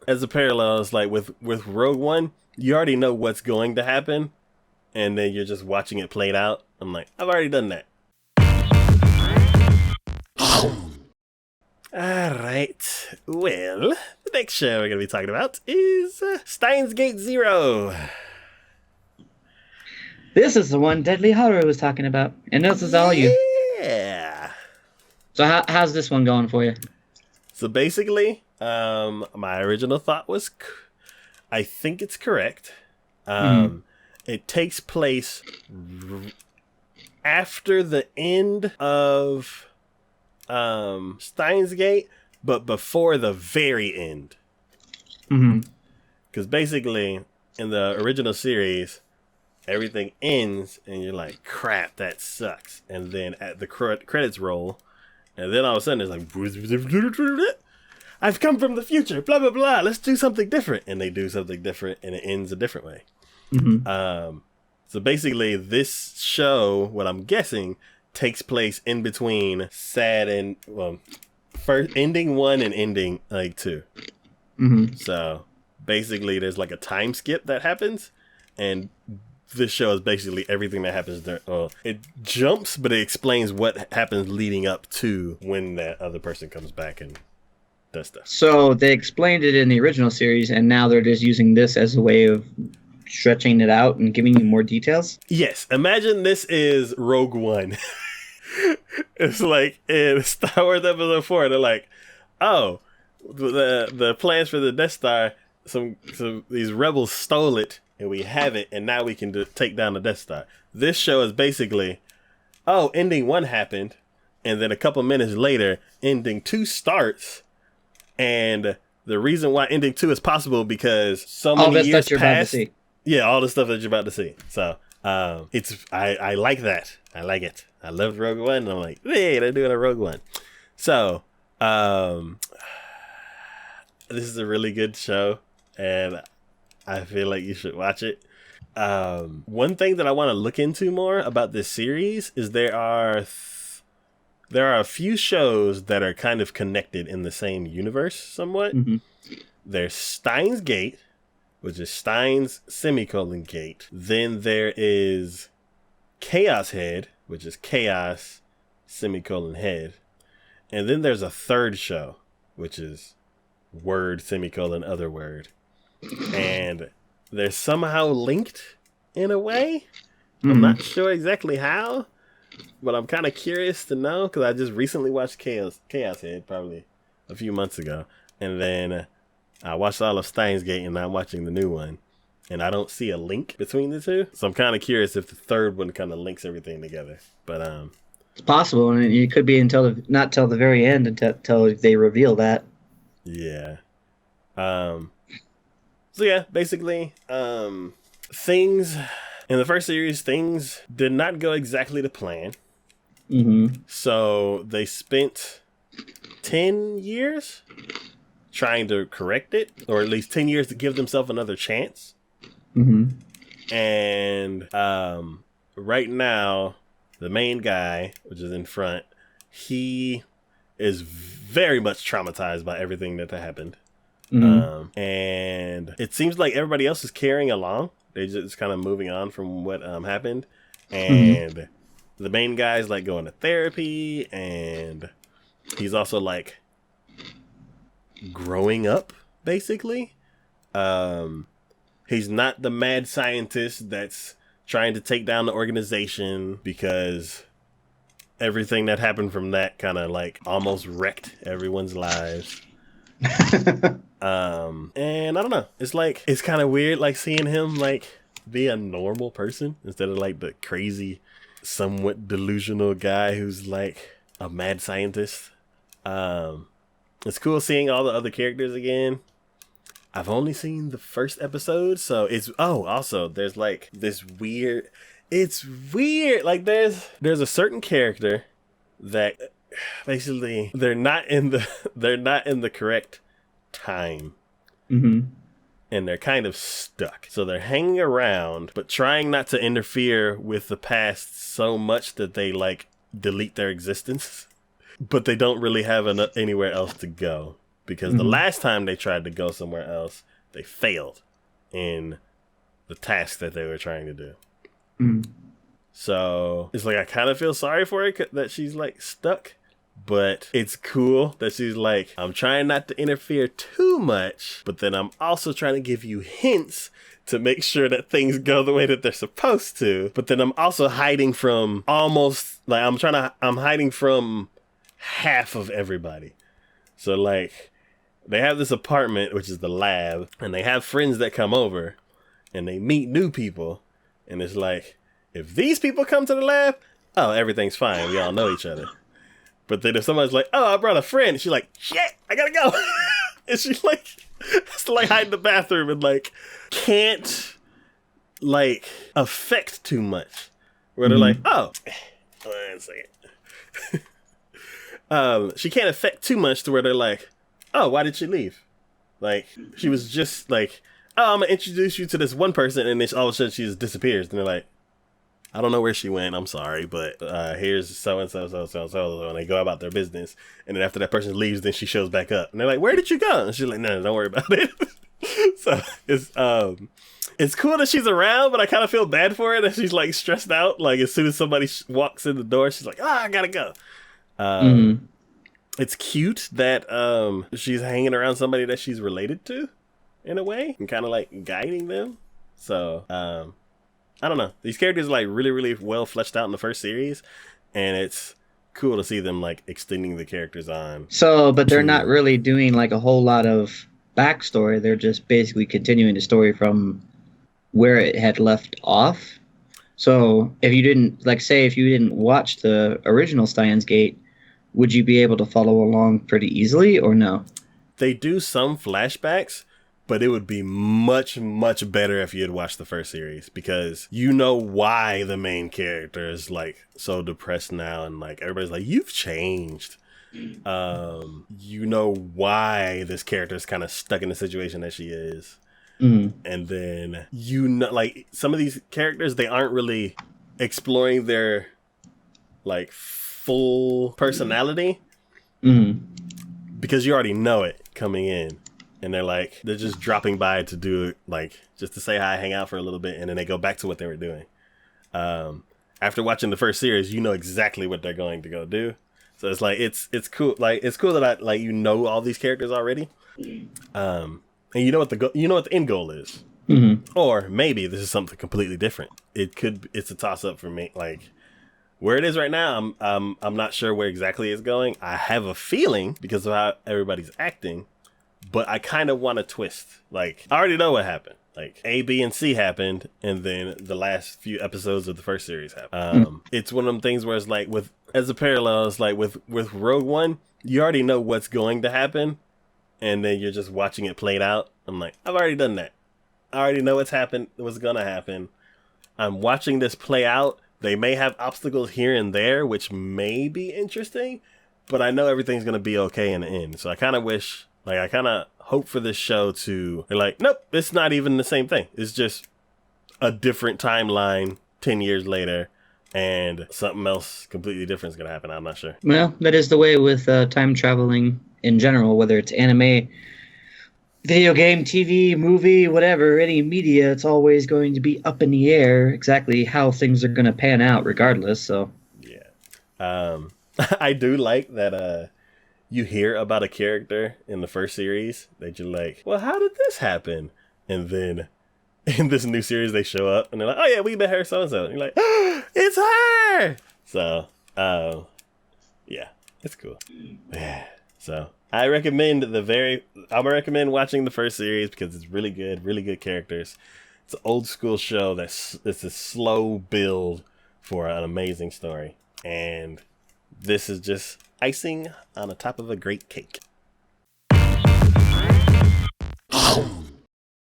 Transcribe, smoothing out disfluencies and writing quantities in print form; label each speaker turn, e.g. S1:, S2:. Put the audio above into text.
S1: as a parallel, it's like with Rogue One, you already know what's going to happen, and then you're just watching it played out. I'm like, I've already done that. Alright, well, the next show we're going to be talking about is Steins Gate Zero.
S2: This is the one Deadly Horror was talking about, and this is all you.
S1: Yeah.
S2: So how's this one going for you?
S1: So basically, my original thought was, I think it's correct. It takes place after the end of Steins Gate, but before the very end. Because basically, in the original series, everything ends, and you're like, crap, that sucks. And then at the credits roll, and then all of a sudden, it's like, I've come from the future, blah, blah, blah, let's do something different. And they do something different, and it ends a different way. So basically, this show, what I'm guessing, takes place in between first ending 1 and ending like 2. So basically, there's like a time skip that happens, and this show is basically everything that happens there. It jumps, but it explains what happens leading up to when that other person comes back and does stuff.
S2: So they explained it in the original series, and now they're just using this as a way of stretching it out and giving you more details?
S1: Yes. Imagine this is Rogue One. It's like in Star Wars Episode 4, they're like, oh, the plans for the Death Star, some these rebels stole it, and we have it, and now we can take down the Death Star. This show is basically, oh, ending 1 happened, and then a couple minutes later, ending 2 starts, and the reason why ending 2 is possible because so many years passed. Yeah, all the stuff that you're about to see. So I like that. I like it. I loved Rogue One, and I'm like, hey, they're doing a Rogue One. So this is a really good show, and I feel like you should watch it. One thing that I want to look into more about this series is there are a few shows that are kind of connected in the same universe somewhat. There's Steins Gate, which is Steins Gate. Then there is Chaos Head, which is Chaos Head. And then there's a third show, which is Word Other Word. And they're somehow linked in a way. I'm not sure exactly how, but I'm kind of curious to know because I just recently watched Chaos Head probably a few months ago. And then I watched all of Steins Gate, and I'm watching the new one, and I don't see a link between the two. So I'm kind of curious if the third one kind of links everything together. But
S2: it's possible, and it could be not till the very end until they reveal that.
S1: Yeah. So yeah, basically, things in the first series, things did not go exactly to plan. So they spent 10 years trying to correct it, or at least 10 years to give themselves another chance. And right now, the main guy, which is in front, he is very much traumatized by everything that happened. And it seems like everybody else is carrying along. They're just kind of moving on from what happened. And the main guy's like going to therapy, and he's also like growing up, basically. He's not the mad scientist that's trying to take down the organization, because everything that happened from that kind of like almost wrecked everyone's lives. And I don't know, it's like, it's kind of weird like seeing him like be a normal person instead of like the crazy, somewhat delusional guy who's like a mad scientist. It's cool seeing all the other characters again. I've only seen the first episode, so it's also there's like this weird, it's weird, like there's a certain character that basically they're not in the correct time. And they're kind of stuck, so they're hanging around but trying not to interfere with the past so much that they like delete their existence, but they don't really have anywhere else to go, because the last time they tried to go somewhere else, they failed in the task that they were trying to do. So it's like I kind of feel sorry for her that she's like stuck, but it's cool that she's like, I'm trying not to interfere too much, but then I'm also trying to give you hints to make sure that things go the way that they're supposed to. But then I'm also hiding from almost like I'm hiding from half of everybody. So like they have this apartment, which is the lab, and they have friends that come over and they meet new people. And it's like, if these people come to the lab, oh, everything's fine. We all know each other. But then if somebody's like, oh, I brought a friend, she's like, shit, I gotta go. And she like has to like hide in the bathroom and like can't like affect too much. Where they're like, oh, one second. She can't affect too much to where they're like, oh, why did she leave? Like she was just like, oh, I'm gonna introduce you to this one person, and then all of a sudden she just disappears. And they're like, I don't know where she went. I'm sorry, but here's so and so, and they go about their business. And then after that person leaves, then she shows back up, and they're like, "Where did you go?" And she's like, "No, don't worry about it." So it's cool that she's around, but I kind of feel bad for her that she's like stressed out. Like as soon as somebody walks in the door, she's like, "Ah, I gotta go." It's cute that she's hanging around somebody that she's related to, in a way, and kind of like guiding them. So I don't know. These characters are like really, really well fleshed out in the first series, and it's cool to see them like extending the characters on.
S2: So, but they're not really doing like a whole lot of backstory. They're just basically continuing the story from where it had left off. So, if you didn't, like, say, if you didn't watch the original Steins Gate, would you be able to follow along pretty easily, or no?
S1: They do some flashbacks, but it would be much, much better if you had watched the first series, because you know why the main character is like so depressed now, and like everybody's like, you've changed. You know why this character is kind of stuck in the situation that she is. And then you know, like some of these characters, they aren't really exploring their like full personality because you already know it coming in. And they're just dropping by to do it, like just to say hi, hang out for a little bit, and then they go back to what they were doing. After watching the first series, you know exactly what they're going to go do. So it's like it's cool. Like it's cool that I like all these characters already, and you know what the end goal is. Or maybe this is something completely different. It's a toss up for me. Like where it is right now, I'm not sure where exactly it's going. I have a feeling because of how everybody's acting. But I kind of want a twist. Like, I already know what happened. Like, A, B, and C happened, and then the last few episodes of the first series happened. It's one of them things where it's like, as a parallel, it's like with Rogue One, you already know what's going to happen, and then you're just watching it played out. I'm like, I've already done that. I already know what's going to happen. I'm watching this play out. They may have obstacles here and there, which may be interesting, but I know everything's going to be okay in the end. So I kind of wish... Like, I kind of hope for this show to... They're like, nope, it's not even the same thing. It's just a different timeline 10 years later, and something else completely different is going to happen. I'm not sure.
S2: Well, that is the way with time traveling in general, whether it's anime, video game, TV, movie, whatever, any media, it's always going to be up in the air exactly how things are going to pan out regardless, so...
S1: Yeah. I do like that... You hear about a character in the first series that you're like, well, how did this happen? And then in this new series, they show up and they're like, oh yeah, we met her so-and-so. And you're like, oh, it's her! So, yeah, it's cool. Yeah. So I recommend recommend watching the first series because it's really good characters. It's an old school show it's a slow build for an amazing story. And this is just icing on the top of a great cake.